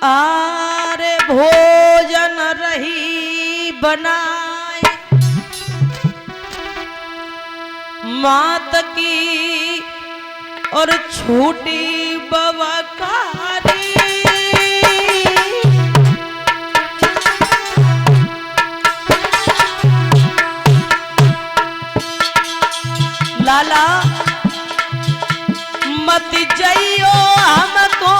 आरे भोजन रही बनाए मात की और छोटी बवकारी लाला मत जाइयो हमको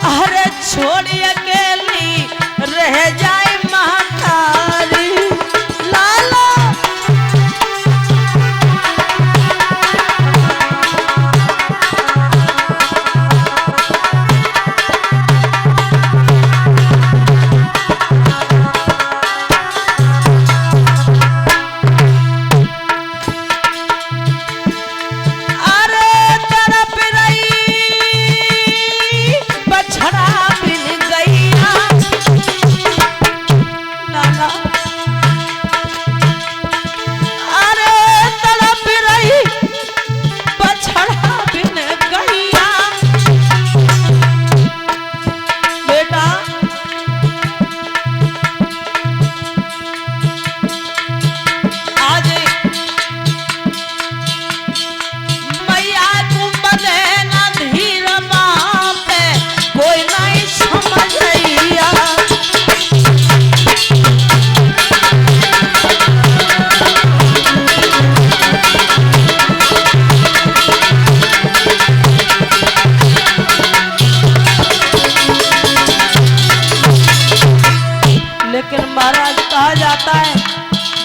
अरे छोड़ी अकेली रह जाए महाकारी लाला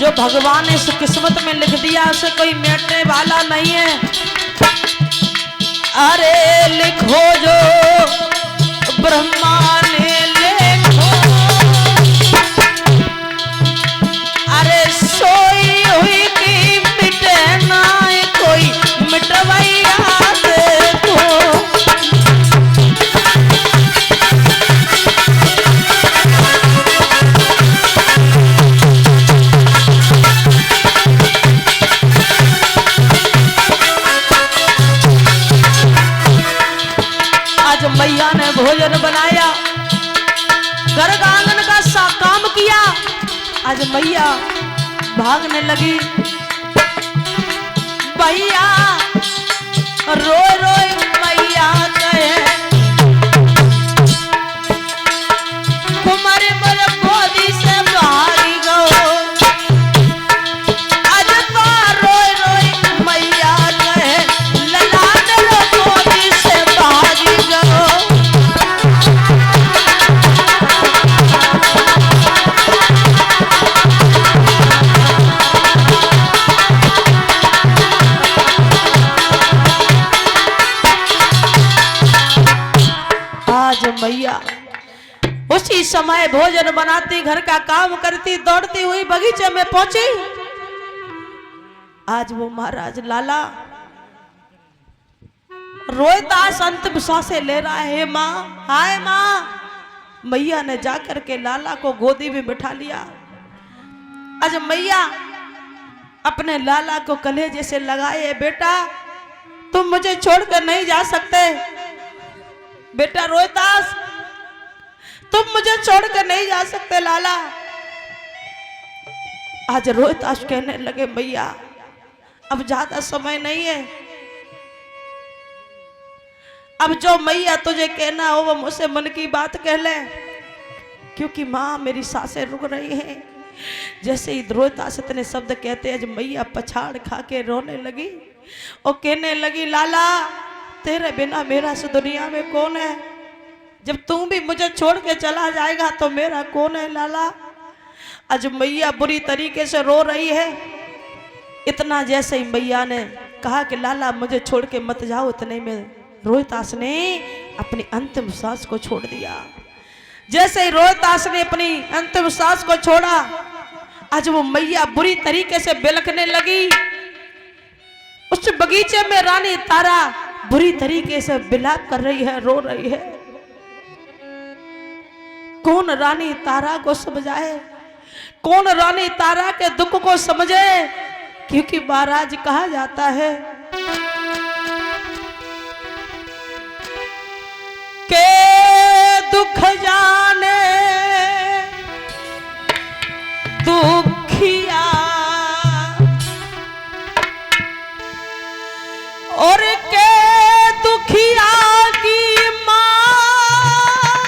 जो भगवान ने इस किस्मत में लिख दिया उसे कोई मिटने वाला नहीं है। अरे लिखो जो ब्रह्मा ने लिखो अरे सोई हुई की मिटे ना कोई मिटवैया देखो मैया ने भोजन बनाया घर का आंगन का सा काम किया। आज मैया भागने लगी भैया रोए रोए मैया कहे कुमारी मेरे गोदी से भागी गो आज तो रोए रोए मैया कहे लला मेरे गोदी से भागी गो। मैया उसी समय भोजन बनाती घर का काम करती दौड़ती हुई बगीचे में पहुंची। आज वो महाराज लाला रोएदास अंतिम सांसें ले रहा है। माँ हाय माँ। मैया ने जाकर के लाला को गोदी में बिठा लिया। आज मैया अपने लाला को कलेजे से लगाए बेटा तुम मुझे छोड़कर नहीं जा सकते बेटा रोएदास तुम मुझे छोड़कर नहीं जा सकते लाला। आज रोएदास कहने लगे मैया अब ज्यादा समय नहीं है अब जो मैया तुझे कहना हो वो मुझसे मन की बात कह ले क्योंकि माँ मेरी सांसें रुक रही हैं। जैसे ही रोएदास इतने शब्द कहते आज मैया पछाड़ खा के रोने लगी और कहने लगी लाला तेरे बिना मेरा इस दुनिया में कौन है जब तू भी मुझे छोड़ के चला जाएगा तो मेरा कौन है लाला। आज मैया बुरी तरीके से रो रही है। इतना जैसे ही मैया ने कहा कि लाला मुझे छोड़ के मत जाओ इतने में रोएदास ने अपनी अंतिम सांस को छोड़ दिया। जैसे ही रोएदास ने अपनी अंतिम सांस को छोड़ा आज वो मैया बुरी तरीके से बिलखने लगी। उस बगीचे में रानी तारा बुरी तरीके से विलाप कर रही है रो रही है। कौन रानी तारा को समझाए कौन रानी तारा के दुख को समझे क्योंकि महाराज कहा जाता है के और के दुखिया की माँ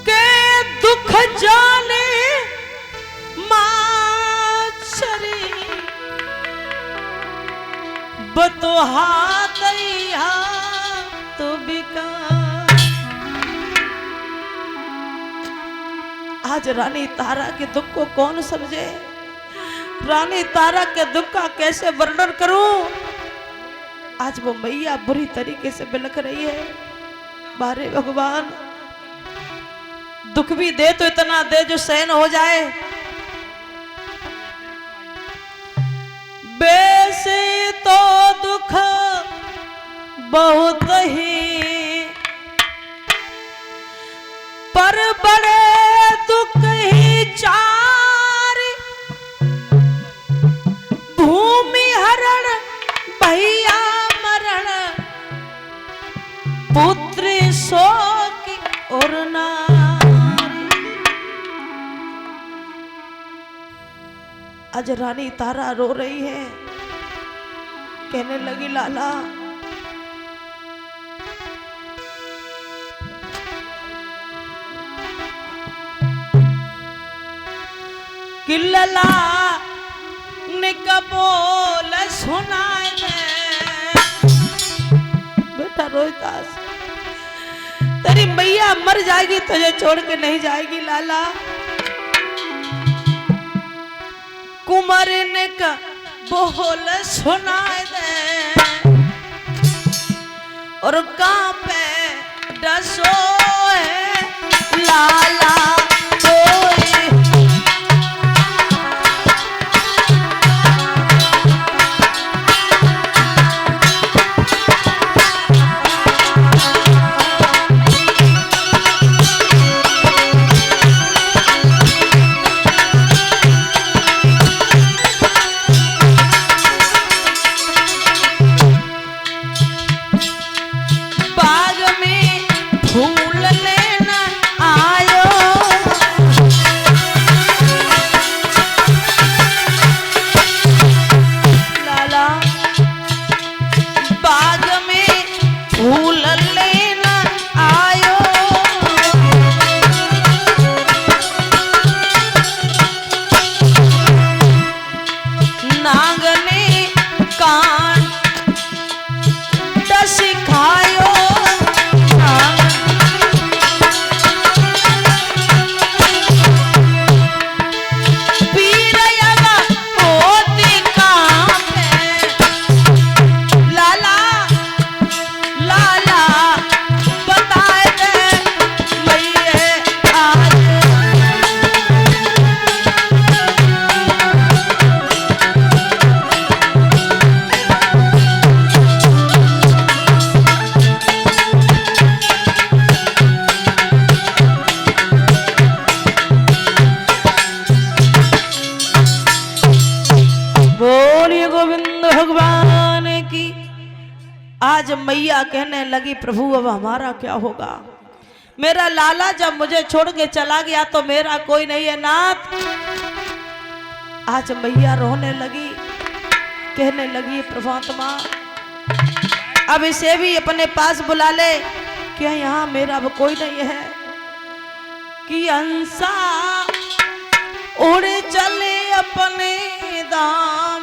के दुख जाने माँ चरी बतोहा दैया तो बिका। आज रानी तारा के दुख को कौन समझे? रानी तारा के दुख का कैसे वर्णन करूं? आज वो मैया बुरी तरीके से बिलख रही है। बारे भगवान, दुख भी दे तो इतना दे जो सहन हो जाए। वैसे तो दुख बहुत ही, पर बड़े दुख ही चार, भूमि हरण भैया मरण, पुत्र शोक और नारी। आज रानी तारा रो रही है, कहने लगी लाला कि लला बोल सुनाए दे। बेटा रोहितास, तेरी मैया मर जाएगी तुझे छोड़ के नहीं जाएगी लाला। कुमार ने का बोल सुनाए दे, और कहाँ पे डसो है लाला आज मैया कहने लगी प्रभु अब हमारा क्या होगा? मेरा लाला जब मुझे छोड़ के चला गया तो मेरा कोई नहीं है नाथ। आज मैया रोने लगी, कहने लगी प्रभातमा अब इसे भी अपने पास बुला ले, क्या यहाँ मेरा अब कोई नहीं है? कि हंसा उड़ चले अपने दाम,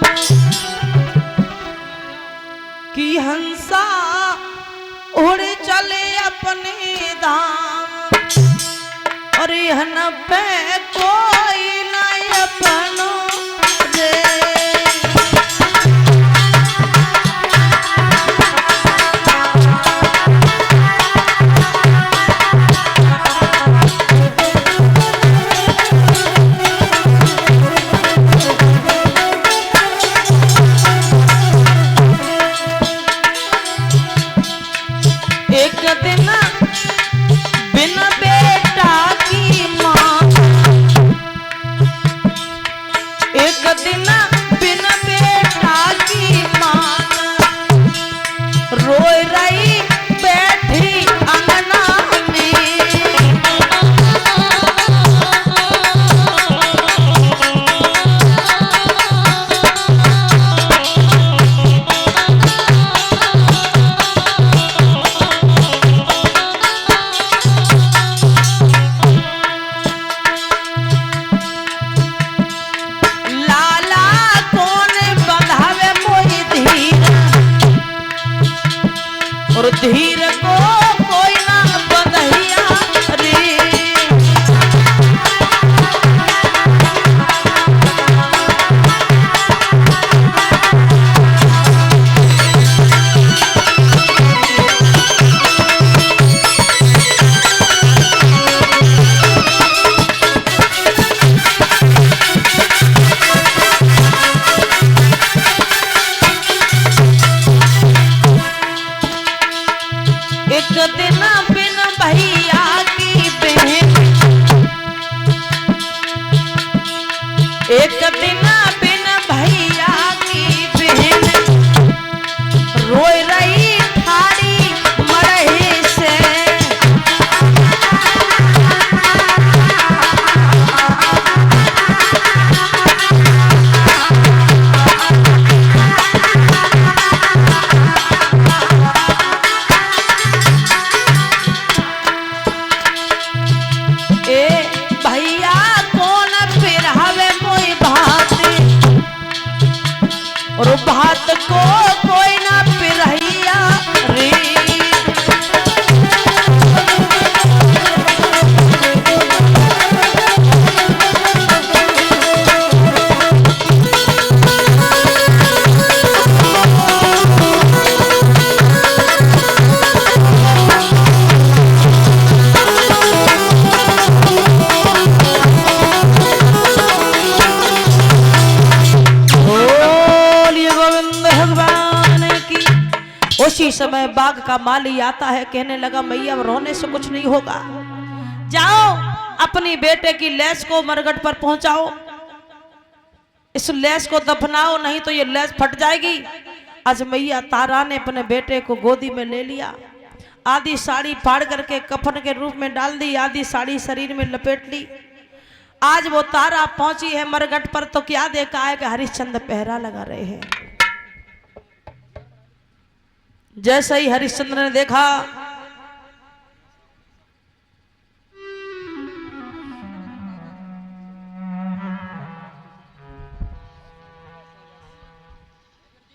कि हंसा उड़ चले अपने दाम, और यहन पे कोई नहीं अपनों रे। एक दिन बिन बेटा की माँ धीर को कोई ना बंधैया रे। एक दिन बिन भैया की बहन, एक दिन बिन भैया की बहन रोई रही ठाड़ी मरही से। और बात को कोई ना पिरहिया रे। उसी समय बाग का माली आता है, कहने लगा मैया रोने से कुछ नहीं होगा, जाओ अपनी बेटे की लैस को मरघट पर पहुंचाओ, इस लैस को दफनाओ, नहीं तो ये लैस फट जाएगी। आज मैया तारा ने अपने बेटे को गोदी में ले लिया, आधी साड़ी फाड़ करके कफन के रूप में डाल दी, आधी साड़ी शरीर में लपेट ली। आज वो तारा पहुंची है मरघट पर, तो क्या देखा है कि हरिश्चंद्र पहरा लगा रहे हैं। जैसे ही हरिश्चंद्र ने देखा,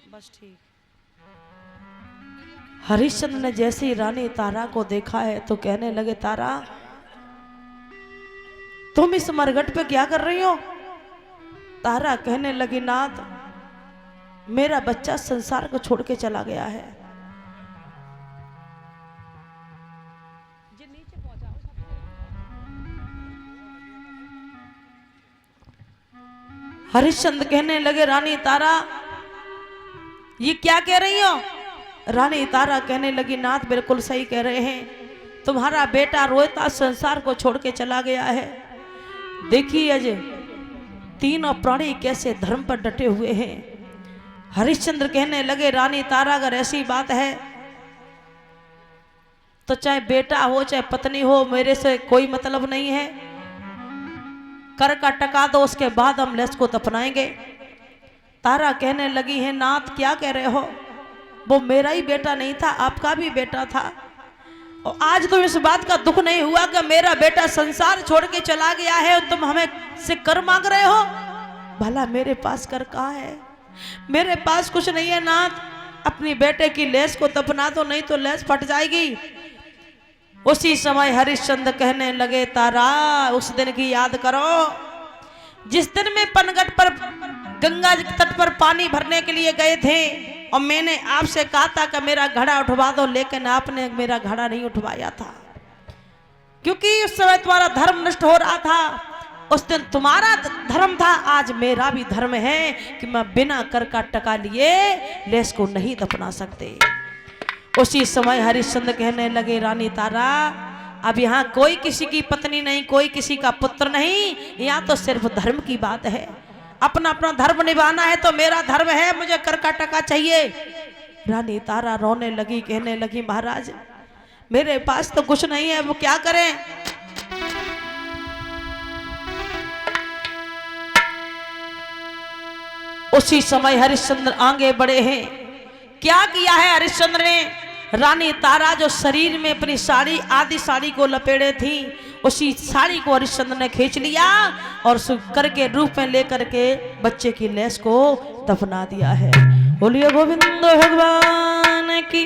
बस ठीक, हरिश्चंद्र ने जैसे ही रानी तारा को देखा है तो कहने लगे तारा तुम इस मरघट पे क्या कर रही हो। तारा कहने लगी नाथ मेरा बच्चा संसार को छोड़ के चला गया है। हरिश्चंद्र कहने लगे रानी तारा ये क्या कह रही हो। रानी तारा कहने लगी नाथ बिल्कुल सही कह रहे हैं, तुम्हारा बेटा रोता संसार को छोड़ के चला गया है। देखिए अजय तीनों प्राणी कैसे धर्म पर डटे हुए हैं। हरिश्चंद्र कहने लगे रानी तारा अगर ऐसी बात है तो चाहे बेटा हो चाहे पत्नी हो मेरे से कोई मतलब नहीं है, कर का टका दो उसके बाद हम लैस को दफनाएंगे। तारा कहने लगी है नाथ क्या कह रहे हो, वो मेरा ही बेटा नहीं था आपका भी बेटा था, और आज तुम इस बात का दुख नहीं हुआ कि मेरा बेटा संसार छोड़ के चला गया है और तुम हमें से कर मांग रहे हो। भला मेरे पास कर कहाँ है, मेरे पास कुछ नहीं है नाथ, अपनी बेटे की लैस को दफना दो नहीं तो लैस फट जाएगी। उसी समय हरिश्चंद्र कहने लगे तारा उस दिन की याद करो जिस दिन में पनघट पर गंगा तट पर पानी भरने के लिए गए थे और मैंने आपसे कहा था कि मेरा घड़ा उठवा दो, लेकिन आपने मेरा घड़ा नहीं उठवाया था क्योंकि उस समय तुम्हारा धर्म नष्ट हो रहा था। उस दिन तुम्हारा धर्म था, आज मेरा भी धर्म है कि मैं बिना कर का टका लिए लैस को नहीं दफना सकते। उसी समय हरिश्चंद्र कहने लगे रानी तारा अब यहाँ कोई किसी की पत्नी नहीं, कोई किसी का पुत्र नहीं, यहाँ तो सिर्फ धर्म की बात है। अपना अपना धर्म निभाना है तो मेरा धर्म है, मुझे कर का टका चाहिए। रानी तारा रोने लगी, कहने लगी महाराज मेरे पास तो कुछ नहीं है, वो क्या करें। उसी समय हरिश्चंद्र आगे बढ़े हैं। क्या किया है हरिश्चंद्र ने, रानी तारा जो शरीर में अपनी साड़ी आधी साड़ी को लपेटे थी उसी साड़ी को हरिश्चंद्र ने खींच लिया और कर के रूप में लेकर के बच्चे की लैस को दफना दिया है। बोलिए गोविंद भगवान की।